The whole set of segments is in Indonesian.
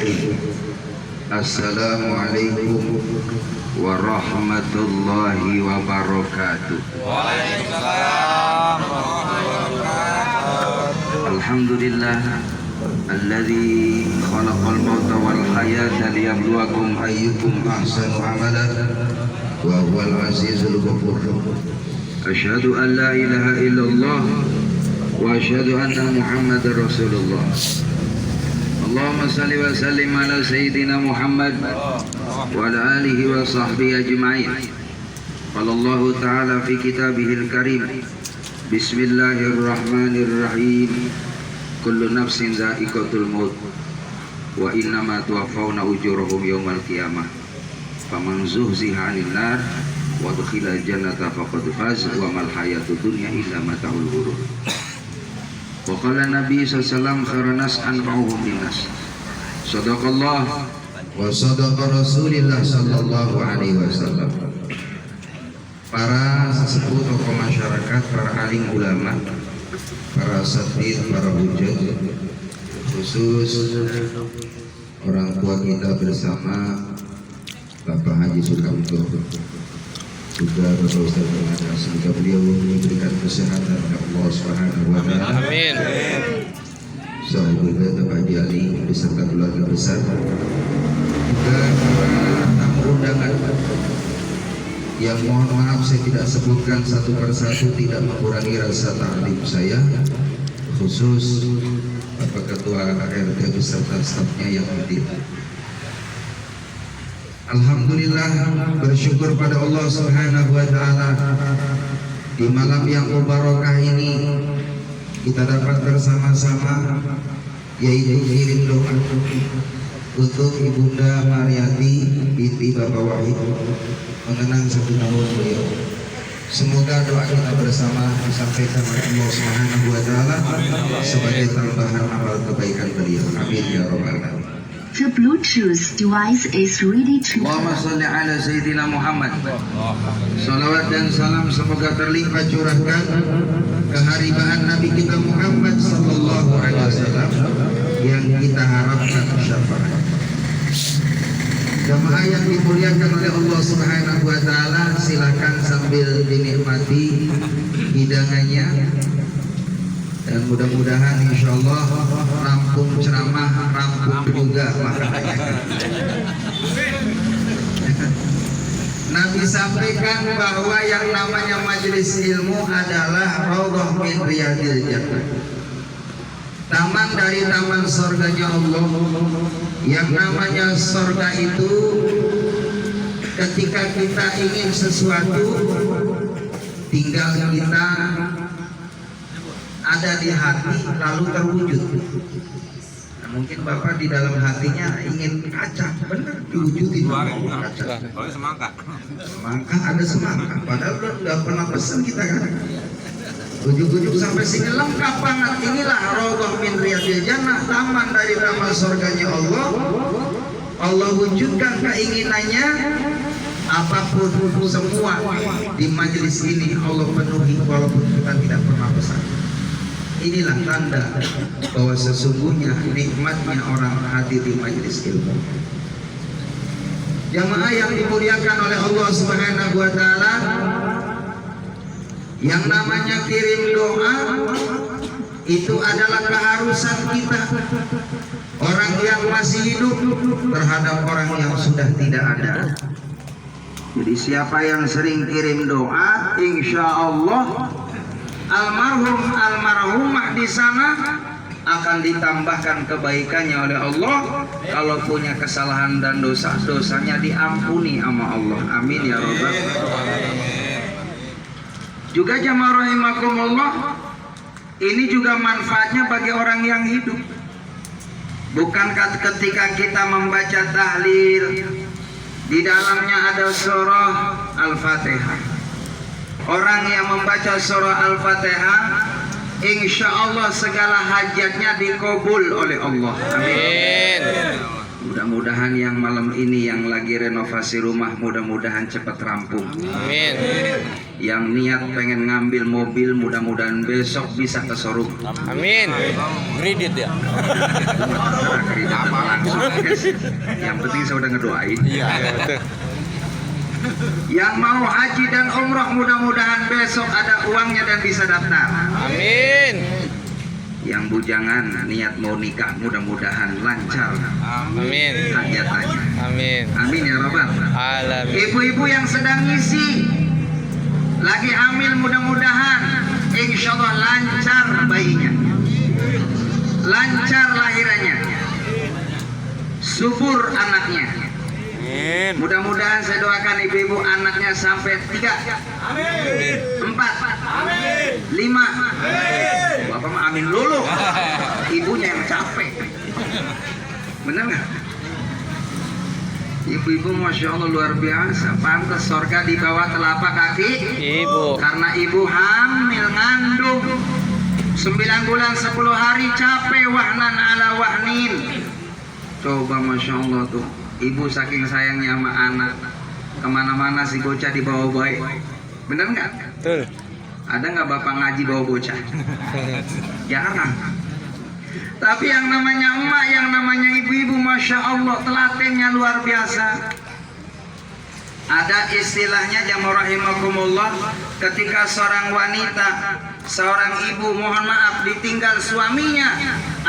Bismillahirrahmanirrahim. Assalamualaikum warahmatullahi wabarakatuh. Waalaikumsalam warahmatullahi wabarakatuh. Alhamdulillah alladzi khalaqal mauta wal hayata liyabluwakum ayyukum ahsanu amalan wa huwal azizul ghafur. Asyhadu an la ilaha illallah wa asyhadu anna Muhammadar Rasulullah. Allahumma salli wa sallim ala sayyidina Muhammad wa ala alihi wa sahbihi ajma'in. Qala Allah ta'ala fi kitabihil karim. Bismillahirrahmanirrahim. Kullu nafsin dha'iqatul maut wa innama tuwaffawna ujurahum yawmal qiyamah. Faman zuhziha 'anil nar wa dukhilal jannata faqad faz wa mal hayatud dunya illa mata'ul ghurur. Wa qala Nabi sallallahu alaihi wasallam khairan nas anfa'uhum linnas. Shadaqallah wa sadaqa Rasulillah sallallahu alaihi wasallam. Para sesepuh tokoh masyarakat, para alim ulama, para asatidz, para hujjah, khusus orang tua kita bersama Bapak Haji Sukamto, juga Bapak Ustaz Bermada, semoga beliau diberikan kesehatan oleh Allah Subhanahu wa Ta'ala. Amin. Sahabat Bapak Haji Ali beserta keluarga besar, juga para tamu undangan yang mohon maaf saya tidak sebutkan satu persatu, tidak mengurangi rasa ta'zim saya, khusus Bapak Ketua RT beserta stafnya yang hadir. Alhamdulillah, bersyukur pada Allah Subhanahu wa Ta'ala, di malam yang mubarakah ini kita dapat bersama-sama, yaitu kirim doa untuk Ibunda Mariati binti Bapak Wahid mengenang 1 tahun beliau. Semoga doa kita bersama disampaikan oleh Allah Subhanahu wa Ta'ala sebagai tambahan amal kebaikan beliau. Amin ya rabbal alamin. The Bluetooth device is ready to. Allahumma salli ala Sayyidina Muhammad. Salawat dan salam semoga terlimpah curahkan keharibaan Nabi kita Muhammad sallallahu alaihi wasallam yang kita harapkan syafaat. Jamaah yang dimuliakan oleh Allah Subhanahu wa Ta'ala, silakan sambil dinikmati hidangannya. Dan mudah-mudahan insya Allah rampung ceramah, rampung juga makanannya. Nabi sampaikan bahwa yang namanya majelis ilmu adalah raudhah min riyadil jannah, taman dari taman surganya Allah. Yang namanya surga itu ketika kita ingin sesuatu, tinggal kita ada di hati lalu terwujud. Nah, mungkin Bapak di dalam hatinya ingin kaca, benar diwujudin kaca. Semangka. Semangka, ada semangka, padahal udah pernah pesan kita kan. Ujuk-ujuk sampai sini lengkap banget. Inilah raudhah min riyadil jannah, taman dari taman surganya Allah. Allah wujudkan keinginannya. Apapun semua di majelis ini Allah penuhi walaupun kita tidak pernah pesan. Inilah tanda bahwa sesungguhnya nikmatnya orang hadir di majelis ilmu. Jamaah yang dimuliakan oleh Allah Subhanahu wa Ta'ala, yang namanya kirim doa itu adalah keharusan kita, orang yang masih hidup terhadap orang yang sudah tidak ada. Jadi siapa yang sering kirim doa, insya Allah almarhum almarhumah di sana akan ditambahkan kebaikannya oleh Allah. Kalau punya kesalahan dan dosa-dosanya diampuni sama Allah. Amin ya rabbal alamin. Juga jamaah rahimakumullah, ini juga manfaatnya bagi orang yang hidup. Bukankah ketika kita membaca tahlil, di dalamnya ada surah Al-Fatihah. Orang yang membaca surah Al-Fatihah, insya Allah segala hajatnya dikabul oleh Allah. Amin. Mudah-mudahan Mudah-mudahan yang malam ini yang lagi renovasi rumah mudah-mudahan cepat rampung. Amin. Yang niat pengen ngambil mobil mudah-mudahan besok bisa ke showroom. Amin. Kredit ya. Kredit langsung, guys. Yang penting saya udah ngedoain. Iya, betul. Yang mau haji dan umroh mudah-mudahan besok ada uangnya dan bisa daftar. Amin. Yang bujangan niat mau nikah mudah-mudahan lancar Amin. hajatannya. Amin. Amin ya Rabbal. Alamin. Ibu-ibu yang sedang ngisi lagi hamil mudah-mudahan insya Allah lancar bayinya, lancar lahirannya, subur anaknya. Amin. Mudah-mudahan saya doakan ibu-ibu anaknya sampai 3, 4, 5. Bapak mah amin dulu. Ibunya yang capek. Bener nggak? Ibu-ibu Masya Allah luar biasa. Pantas surga di bawah telapak kaki Ibu. karena ibu hamil ngandung 9 bulan 10 hari capek wahnan ala wahnin. Coba Masya Allah tuh, ibu saking sayangnya sama anak, kemana-mana si bocah dibawa baik. Bener nggak? Betul. Ada nggak bapak ngaji bawa bocah? Jarang. Tapi yang namanya emak, yang namanya ibu-ibu, Masya Allah telatennya luar biasa. Ada istilahnya jamaah rahimakumullah, ketika seorang wanita, seorang ibu mohon maaf ditinggal suaminya,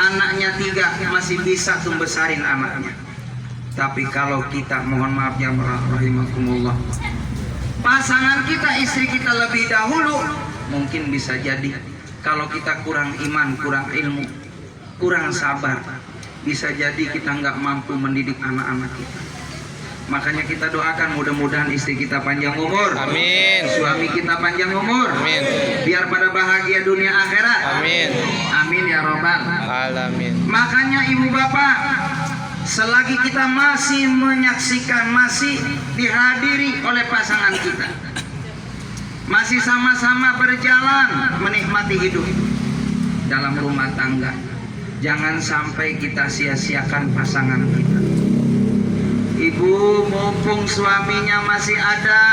anaknya 3 masih bisa tuh besarin anaknya. Tapi kalau kita mohon maaf jamaah rahimakumullah, pasangan kita, istri kita lebih dahulu, mungkin bisa jadi kalau kita kurang iman, kurang ilmu, kurang sabar, bisa jadi kita nggak mampu mendidik anak-anak kita. Makanya kita doakan mudah-mudahan istri kita panjang umur. Amin. Suami kita panjang umur. Amin. Biar pada bahagia dunia akhirat. Amin. Amin ya Rabbal Alamin. Makanya ibu bapak, selagi kita masih menyaksikan, masih dihadiri oleh pasangan kita, masih sama-sama berjalan menikmati hidup dalam rumah tangga, jangan sampai kita sia-siakan pasangan kita. Ibu mumpung suaminya masih ada,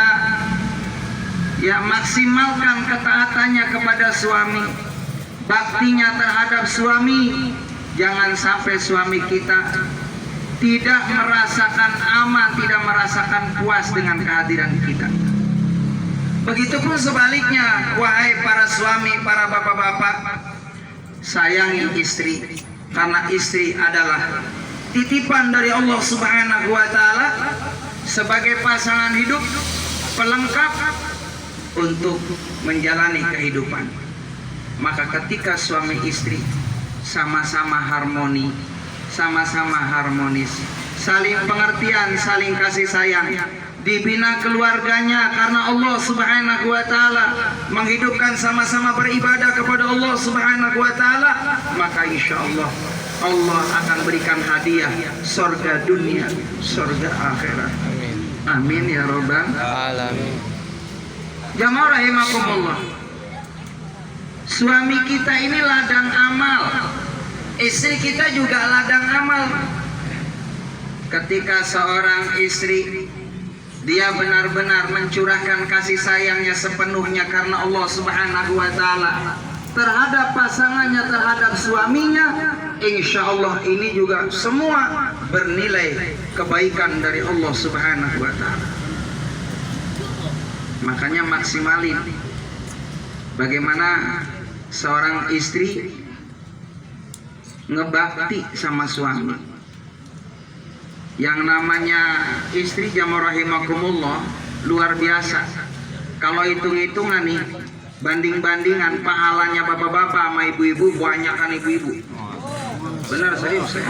ya maksimalkan ketaatannya kepada suami, baktinya terhadap suami. Jangan sampai suami kita tidak merasakan aman, tidak merasakan puas dengan kehadiran kita. Begitupun sebaliknya, wahai para suami, para bapak-bapak, sayangi istri, karena istri adalah titipan dari Allah Subhanahu wa Ta'ala sebagai pasangan hidup, pelengkap untuk menjalani kehidupan. Maka ketika suami istri sama-sama harmoni, sama-sama harmonis, saling pengertian, saling kasih sayang, dibina keluarganya karena Allah Subhanahu wa Ta'ala, menghidupkan sama-sama beribadah kepada Allah Subhanahu wa Ta'ala, maka insya Allah Allah akan berikan hadiah surga dunia, surga akhirat. Amin. Amin ya Rabbal Alamin. Jamaah rahimakumullah. Suami kita ini ladang amal, istri kita juga ladang amal. Ketika seorang istri dia benar-benar mencurahkan kasih sayangnya sepenuhnya karena Allah Subhanahu wa Ta'ala terhadap pasangannya, terhadap suaminya, insya Allah ini juga semua bernilai kebaikan dari Allah Subhanahu wa Ta'ala. Makanya maksimalin bagaimana seorang istri ngebakti sama suami. Yang namanya istri jamaah rahimakumullah luar biasa. Kalau hitung-hitungan nih, banding-bandingan pahalanya bapak-bapak sama ibu-ibu, banyak kan ibu-ibu. Benar, serius ya.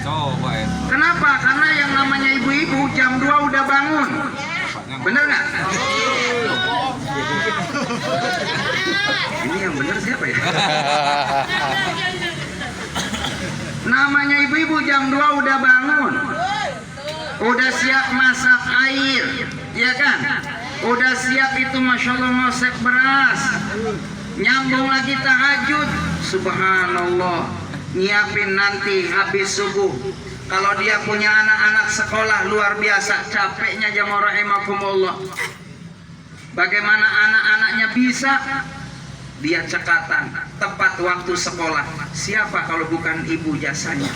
Coba ya. Kenapa? Karena yang namanya ibu-ibu jam 2 udah bangun. Bener nggak? Ini yang bener siapa ya? Namanya ibu-ibu jam 2 udah bangun, udah siap masak air, ya kan? Udah siap itu Masya Allah ngosek beras, nyambung lagi tahajud. Subhanallah, nyiapin nanti habis subuh. Kalau dia punya anak-anak sekolah luar biasa capeknya jamaah rahimakumullah. Bagaimana anak-anaknya bisa dia cekatan tepat waktu sekolah. Siapa kalau bukan ibu jasanya?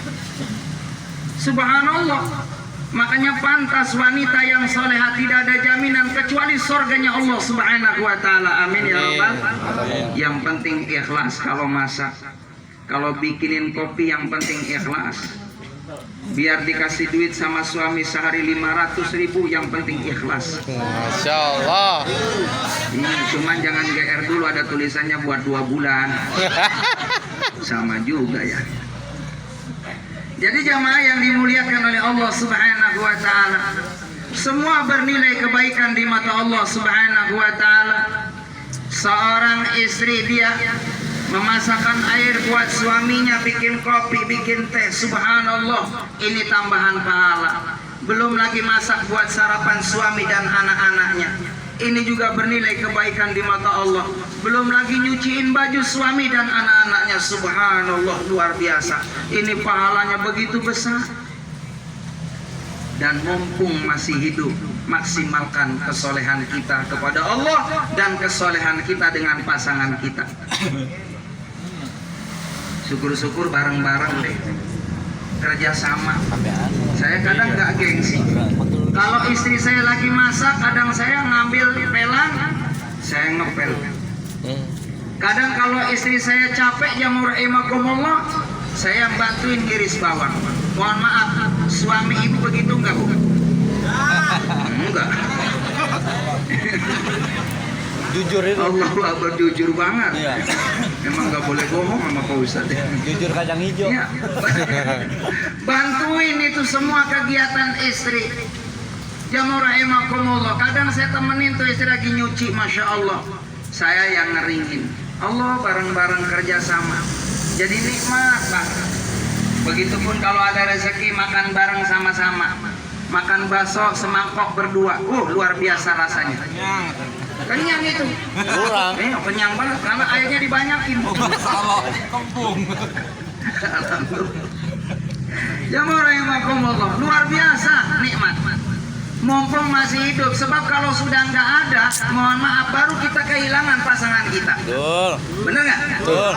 Subhanallah. Makanya pantas wanita yang soleha tidak ada jaminan kecuali surganya Allah Subhanahu wa taala. Amin ya rabbal. Yang penting ikhlas kalau masak. Kalau bikinin kopi yang penting ikhlas. Biar dikasih duit sama suami sehari 500.000 yang penting ikhlas. Masya Allah. Cuman jangan GR dulu, ada tulisannya buat 2 bulan. Sama juga ya. Jadi jamaah yang dimuliakan oleh Allah Subhanahu wa taala, semua bernilai kebaikan di mata Allah Subhanahu wa taala. Seorang istri dia memasakkan air buat suaminya, bikin kopi, bikin teh, subhanallah, ini tambahan pahala. Belum lagi masak buat sarapan suami dan anak-anaknya, ini juga bernilai kebaikan di mata Allah. Belum lagi nyuciin baju suami dan anak-anaknya, subhanallah, luar biasa. Ini pahalanya begitu besar. Dan mumpung masih hidup, maksimalkan kesolehan kita kepada Allah dan kesolehan kita dengan pasangan kita. Syukur-syukur bareng-bareng deh, kerjasama. Saya kadang nggak gengsi. Kalau istri saya lagi masak, kadang saya ngambil pelan, saya ngepel. Kadang kalau istri saya capek, jamaah rahimakumullah, saya bantuin iris bawang. Mohon maaf, suami ibu begitu enggak, Bu? Enggak. Jujur itu. Allah berjujur banget. Iya. Emang nggak boleh bohong sama Pak Ustadz. Jujur kacang hijau. Ya. Bantuin itu semua kegiatan istri. Jamaah rahimakumullah. Kadang saya temenin tuh istri lagi nyuci, masya Allah. Saya yang ngeringin. Allah bareng-bareng kerjasama. Jadi nikmat banget. Begitupun kalau ada rezeki makan bareng sama-sama. Makan bakso semangkok berdua. Luar biasa rasanya. Kenyang itu. Kurang. Kenyang banget karena airnya dibanyakin. Jamaah rahimakumullah, luar biasa nikmat. Mumpung masih hidup, sebab kalau sudah nggak ada, mohon maaf, baru kita kehilangan pasangan kita. Betul. Bener nggak? Betul.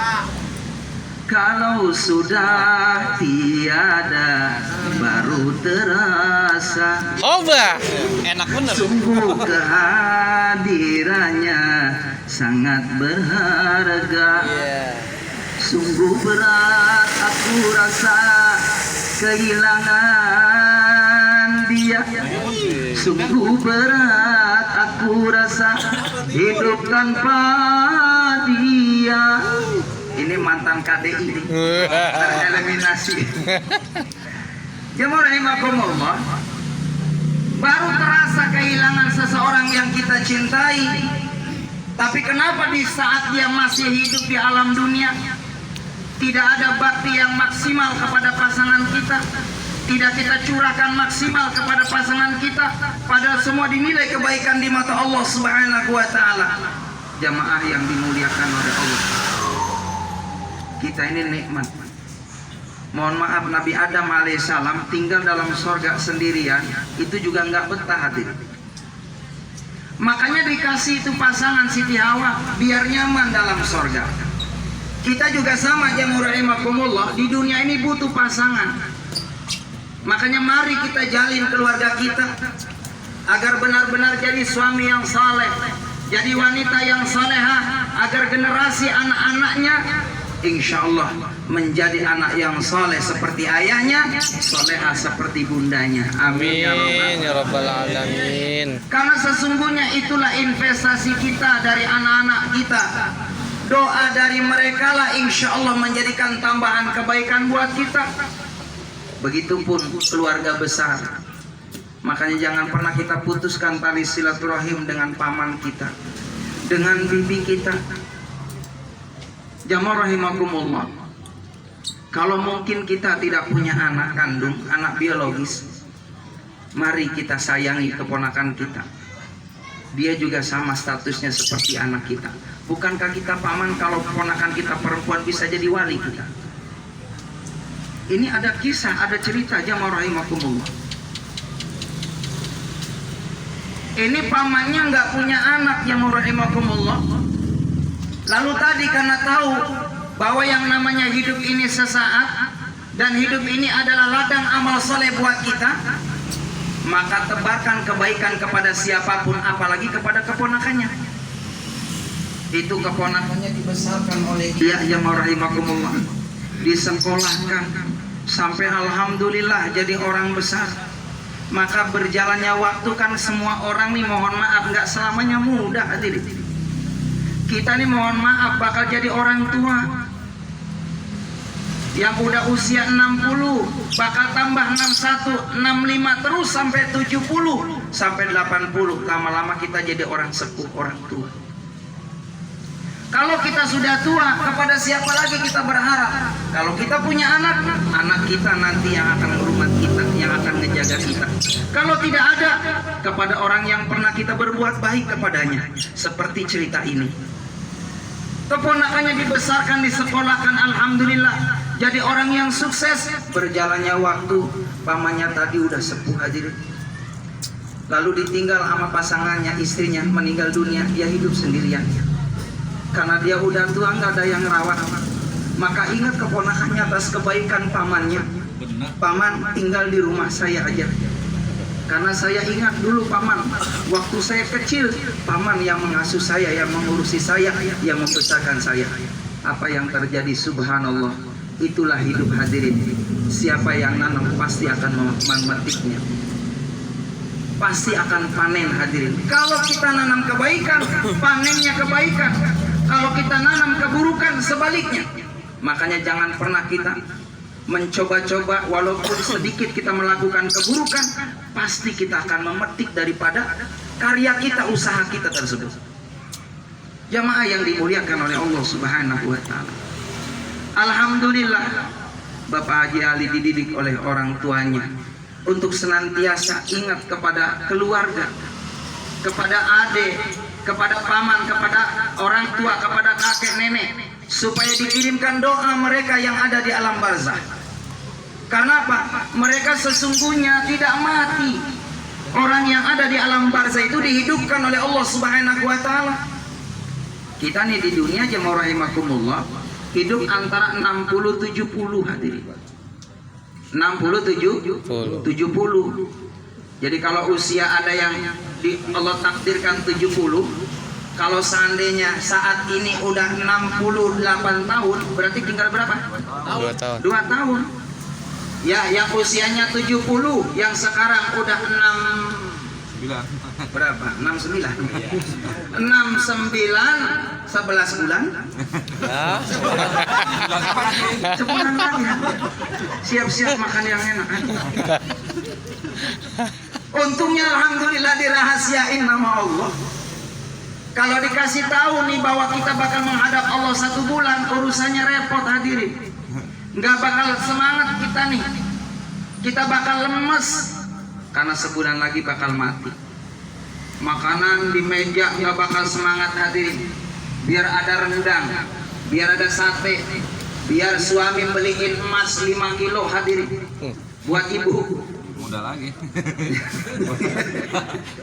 Kalau sudah tiada, baru terasa. Coba. Enak bener. Sungguh kehadirannya sangat berharga. Sungguh berat aku rasa kehilangan dia. Sungguh berat aku rasa hidup tanpa dia. Ini mantan KDI tereliminasi. Jemaah rahimakumullah, baru terasa kehilangan seseorang yang kita cintai. Tapi kenapa di saat dia masih hidup di alam dunia tidak ada bakti yang maksimal kepada pasangan kita, tidak kita curahkan maksimal kepada pasangan kita, padahal semua dinilai kebaikan di mata Allah Subhanahu wa taala. Jamaah yang dimuliakan oleh Allah, kita ini nikmat. Mohon maaf, Nabi Adam alaihissalam tinggal dalam sorga sendirian, itu juga nggak betah hadirin. Makanya dikasih itu pasangan Siti Hawa biar nyaman dalam sorga. Kita juga sama, jamaah rahimakumullah, di dunia ini butuh pasangan. Makanya mari kita jalin keluarga kita agar benar-benar jadi suami yang saleh, jadi wanita yang salehah, agar generasi anak-anaknya insya Allah menjadi anak yang soleh seperti ayahnya, solehah seperti bundanya. Amin Ya Rabbal Alamin. Karena sesungguhnya itulah investasi kita dari anak-anak kita. Doa dari mereka lah insya Allah menjadikan tambahan kebaikan buat kita. Begitupun keluarga besar. Makanya jangan pernah kita putuskan tali silaturahim dengan paman kita, dengan bibi kita. Jamaah rahimakumullah, kalau mungkin kita tidak punya anak kandung, anak biologis, mari kita sayangi keponakan kita. Dia juga sama statusnya seperti anak kita. Bukankah kita paman kalau keponakan kita perempuan bisa jadi wali kita? Ini ada kisah, ada cerita jamaah rahimakumullah. Ini pamannya nggak punya anak jamaah rahimakumullah. Lalu tadi karena tahu bahwa yang namanya hidup ini sesaat dan hidup ini adalah ladang amal soleh buat kita, maka tebarkan kebaikan kepada siapapun, apalagi kepada keponakannya. Itu keponakannya dibesarkan oleh dia jamaah rahimakumullah, disekolahkan sampai alhamdulillah jadi orang besar. Maka berjalannya waktu kan semua orang nih mohon maaf nggak selamanya mudah hadirin. Kita nih mohon maaf bakal jadi orang tua yang udah usia 60 bakal tambah 61, 65 terus sampai 70 sampai 80. Lama-lama kita jadi orang sepuh, orang tua. Kalau kita sudah tua, kepada siapa lagi kita berharap? Kalau kita punya anak, anak kita nanti yang akan merumah kita, yang akan menjaga kita. Kalau tidak ada, kepada orang yang pernah kita berbuat baik kepadanya. Seperti cerita ini. Keponakannya dibesarkan, disekolahkan, alhamdulillah. Jadi orang yang sukses. Berjalannya waktu, pamannya tadi udah sepuh hadirin. Lalu ditinggal sama pasangannya, istrinya meninggal dunia, dia hidup sendirian. Karena dia udah tua, nggak ada yang rawat. Maka ingat keponakannya atas kebaikan pamannya. Paman tinggal di rumah saya aja. Karena saya ingat dulu paman, waktu saya kecil, paman yang mengasuh saya, yang mengurusi saya, yang membesarkan saya. Apa yang terjadi? Subhanallah. Itulah hidup hadirin. Siapa yang nanam pasti akan memetiknya. Pasti akan panen hadirin. Kalau kita nanam kebaikan, panennya kebaikan. Kalau kita nanam keburukan, sebaliknya. Makanya jangan pernah kita mencoba-coba, walaupun sedikit kita melakukan keburukan, pasti kita akan memetik daripada karya kita, usaha kita tersebut. Jamaah yang dimuliakan oleh Allah Subhanahu wa Ta'ala. Alhamdulillah, Bapak Haji Ali dididik oleh orang tuanya untuk senantiasa ingat kepada keluarga, kepada adik, kepada paman, kepada orang tua, kepada kakek nenek, supaya dikirimkan doa mereka yang ada di alam barzah. Karena apa? Mereka sesungguhnya tidak mati. Orang yang ada di alam barzah itu dihidupkan oleh Allah Subhanahu wa Ta'ala. Kita nih di dunia jemaah rahimakumullah hidup antara 60-70 hadirin. 60-70. Jadi kalau usia ada yang Allah takdirkan 70, kalau seandainya saat ini udah 68 tahun, berarti tinggal berapa? 2 tahun. 2 tahun. Ya, yang usianya 70, yang sekarang udah 69 berapa? 69. 69 11 bulan. Ya. Sebulan lagi. Siap-siap makan yang enak. Untungnya alhamdulillah dirahasiain nama Allah. Kalau dikasih tahu nih bahwa kita bakal menghadap Allah 1 bulan, urusannya repot hadirin. Nggak bakal semangat kita nih. Kita bakal lemes karena sebulan lagi bakal mati. Makanan di meja nggak bakal semangat hadirin. Biar ada rendang, biar ada sate, biar suami beliin emas 5 kilo hadirin buat ibu. Muda lagi.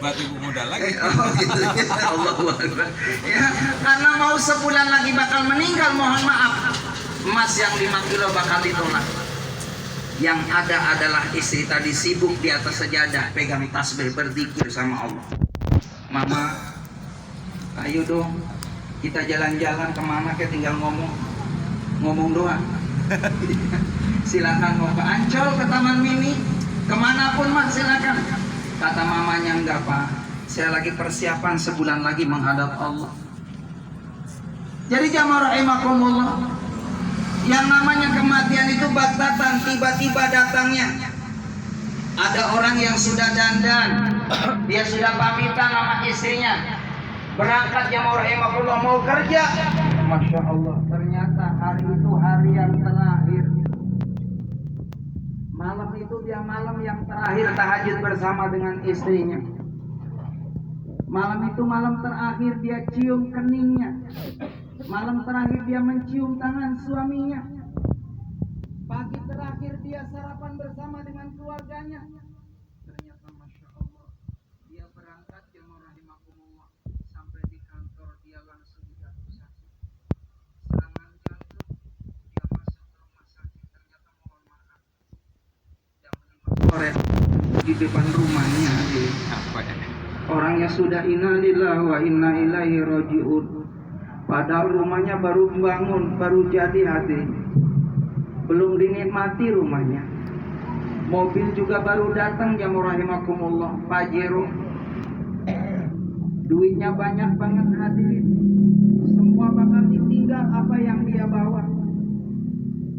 Buat ibu muda lagi. Oh gitu ya, Allahu Akbar. Ya, karena mau sebulan lagi bakal meninggal, mohon maaf, emas yang 5 kilo bakal ditolak. Yang ada adalah istri tadi sibuk di atas sejadah, pegang tasbih berzikir sama Allah. Mama, ayo dong, kita jalan-jalan kemana, kayak tinggal ngomong doang. Silakan mau ke Ancol, ke Taman Mini, kemanapun mas silakan. Kata mamanya, enggak pak, saya lagi persiapan sebulan lagi menghadap Allah. Jadi jamaah rahimakumullah, yang namanya kematian itu baktatan, tiba-tiba datangnya. Ada orang yang sudah dandan, dia sudah pamitan sama istrinya, berangkat jamaah rahimakumullah mau kerja. Masya Allah, ternyata hari itu hari yang terakhir. Malam itu dia malam yang terakhir tahajud bersama dengan istrinya. Malam itu malam terakhir dia cium keningnya. Malam terakhir dia mencium tangan suaminya. Pagi terakhir dia sarapan bersama dengan keluarganya. Ternyata Masya Allah, dia berangkat jemaah rahimakumullah, sampai di kantor dia langsung jatuh sakit. Serangan jantung, dia masuk ke rumah sakit. Ternyata mohon maaf, jam 5 sore di depan rumahnya Apa ya? orangnya sudah innalillahi wa inna ilaihi rajiun. Padahal rumahnya baru bangun, baru jadi hati. Belum dinikmati rumahnya. Mobil juga baru datang ya rahimakumullah, Pajero. Duitnya banyak banget hadirin. Semua bakal ditinggal apa yang dia bawa.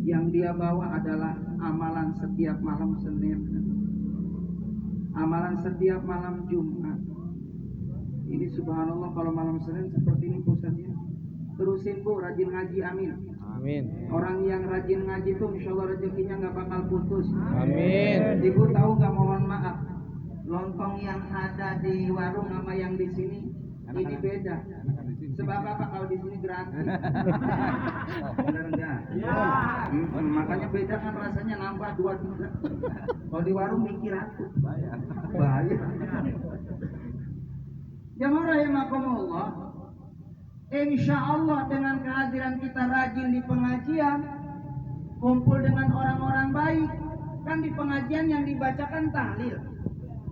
Yang dia bawa adalah amalan setiap malam Senin, amalan setiap malam Jumat. Ini subhanallah kalau malam Senin seperti ini pusatnya. Terusin Bu, rajin ngaji, amin. Amin. Orang yang rajin ngaji tuh insya Allah rezekinya nggak bakal putus. Amin. Ibu tahu nggak, mohon maaf, lontong yang ada di warung sama yang di sini ini beda. Sebab apa? Kalau di sini gratis. Benar enggak? Ya. Makanya beda kan rasanya, nambah 2-3. Kalau di warung mikir aku. Bahaya. Jamaah rahimakumullah, insya Allah dengan kehadiran kita rajin di pengajian, kumpul dengan orang-orang baik, kan di pengajian yang dibacakan tahlil,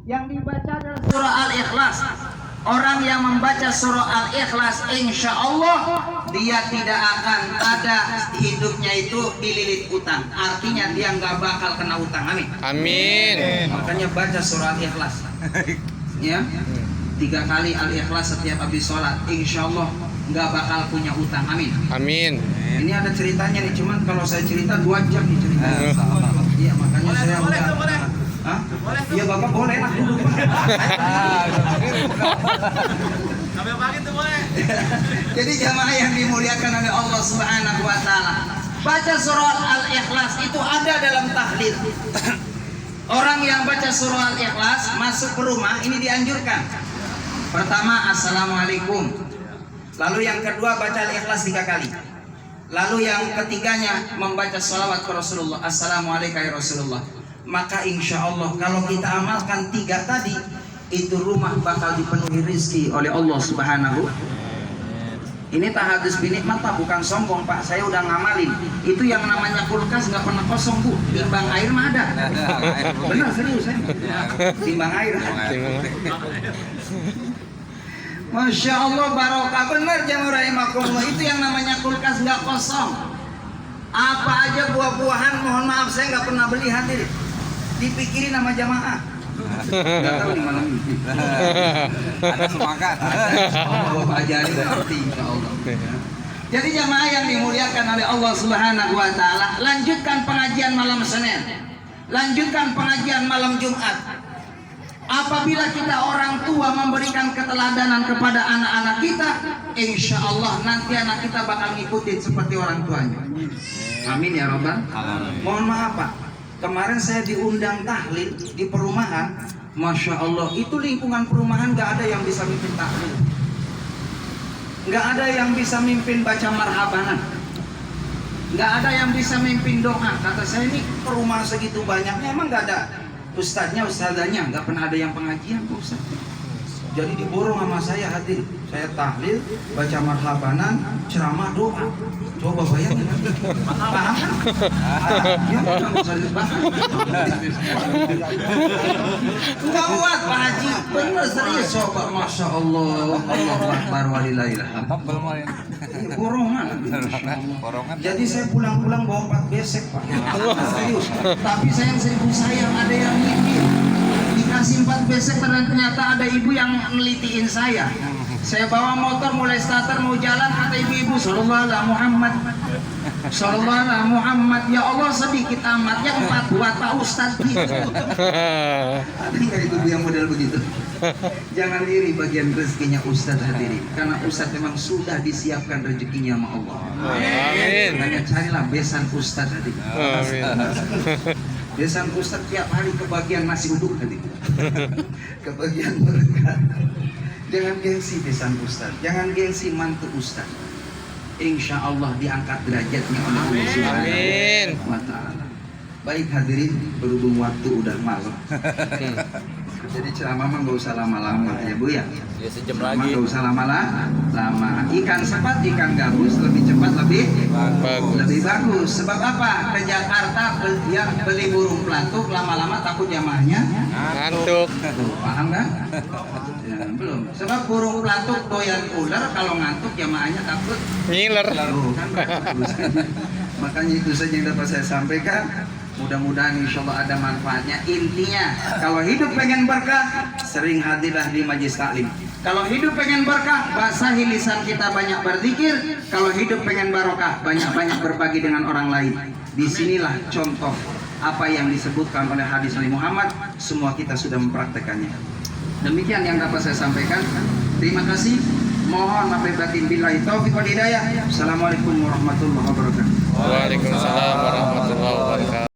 yang dibaca adalah surah Al-Ikhlas. Orang yang membaca surah Al-Ikhlas, insya Allah dia tidak akan ada hidupnya itu dililit utang. Artinya dia nggak bakal kena utang. Amin. Amin. Makanya baca surah Al-Ikhlas. Ya. 3 kali Al-Ikhlas setiap habis sholat, insya Allah nggak bakal punya utang. Amin. Amin. Ini ada ceritanya nih, cuman kalau saya cerita 2 jam nih cerita. Iya, makanya saya boleh. Hah? Iya Bapak boleh, enak duduk Pak. Sampai pagi tuh boleh. Jadi jamaah yang dimuliakan oleh Allah Subhanahu wa taala, baca surah Al-Ikhlas itu ada dalam tahlil. Orang yang baca surah Al-Ikhlas masuk ke rumah ini dianjurkan. Pertama, Assalamualaikum. Lalu yang kedua baca Al-Ikhlas 3 kali. Lalu yang ketiganya membaca sholawat ke Rasulullah, Assalamualaikum ya Rasulullah. Maka insya Allah kalau kita amalkan 3 tadi, itu rumah bakal dipenuhi rezeki oleh Allah Subhanahu. Ini tahadus binikmat Pak, bukan sombong Pak. Saya udah ngamalin. Itu yang namanya kulkas nggak pernah kosong Bu. Timbang air mah ada. Benar serius saya. Timbang air. Masya Allah, barokah benar jamaah rahimakumullah. Itu yang namanya kulkas nggak kosong. Apa aja buah-buahan, mohon maaf saya nggak pernah beli hadirin. Dipikirin sama jamaah. Nggak tahu di mana ini. Ada semangat. Bapak ajari berarti insya Allah. Jadi jamaah yang dimuliakan oleh Allah Subhanahu wa taala, lanjutkan pengajian malam Senin. Lanjutkan pengajian malam Jumat. Apabila kita orang tua memberikan keteladanan kepada anak-anak kita, insya Allah nanti anak kita bakal ngikutin seperti orang tuanya. Amin ya Rabbal. Mohon maaf Pak, kemarin saya diundang tahlil di perumahan. Masya Allah, itu lingkungan perumahan gak ada yang bisa mimpin tahlil, gak ada yang bisa mimpin baca marhabanan, gak ada yang bisa mimpin doa. Kata saya, ini perumahan segitu banyaknya emang gak ada ustadznya, ustadzanya, nggak pernah ada yang pengajian Pak Ustadz. Jadi diborong sama saya hadir, saya tahlil, baca marhabanan, ceramah, doa. Coba bayangin, paham kan? Ya, nggak usah dibahas. Nggak kuat Pak Haji, bener serius coba, masya Allah, Allahu Akbar walillahilhamd. Borongan. Jadi saya pulang-pulang bawa 4 besek Pak. Serius. Tapi sayang sayang ada yang nyindir. Dikasih 4 besek ternyata ada ibu yang nelitiin saya. Saya bawa motor mulai starter mau jalan, kata ibu-ibu, sallallahu alaihi Muhammad. Sallallahu alaihi Muhammad. Ya Allah sedikit amat yang 4 buat Pak Ustadz gitu. Ada nggak itu yang model begitu? Jangan iri bagian rezekinya Ustadz hadirin, karena Ustadz memang sudah disiapkan rezekinya sama Allah. Amin. Hanya carilah besan Ustadz hadirin. Amin. Besan Ustadz tiap hari kebagian nasi uduk hadirin. Kebagian berkat. Jangan gengsi besan Ustadz, jangan gengsi mantu Ustadz. Insya Allah diangkat derajatnya oleh Allah Subhanahu wa taala. Baik hadirin, berhubung waktu udah malam. Jadi ceramah mah nggak usah lama-lama ya Bu ya. Ya sejam Ceramah lagi. nggak usah lama-lama. Ikan sepat, ikan gabus lebih cepat Bagus. lebih bagus. Sebab apa? Ke Jakarta beli burung pelatuk lama-lama takut jamaahnya. Ngantuk. Tuh, paham kan? Ya, belum. Sebab burung pelatuk doyan ular, kalau ngantuk jamaahnya takut. Ngiler. Tuh, kan urusannya. Makanya itu saja yang dapat saya sampaikan. Mudah-mudahan insya Allah ada manfaatnya. Intinya, kalau hidup pengen berkah, sering hadirlah di majelis taklim. Kalau hidup pengen berkah, basahi lisan kita, banyak berzikir. Kalau hidup pengen barokah, banyak-banyak berbagi dengan orang lain. Disinilah contoh apa yang disebutkan oleh hadis Nabi Muhammad. Semua kita sudah mempraktekannya. Demikian yang dapat saya sampaikan. Terima kasih. Mohon maaf batin billahi taufiq wal hidayah. Assalamualaikum warahmatullahi wabarakatuh. Waalaikumsalam warahmatullahi wabarakatuh.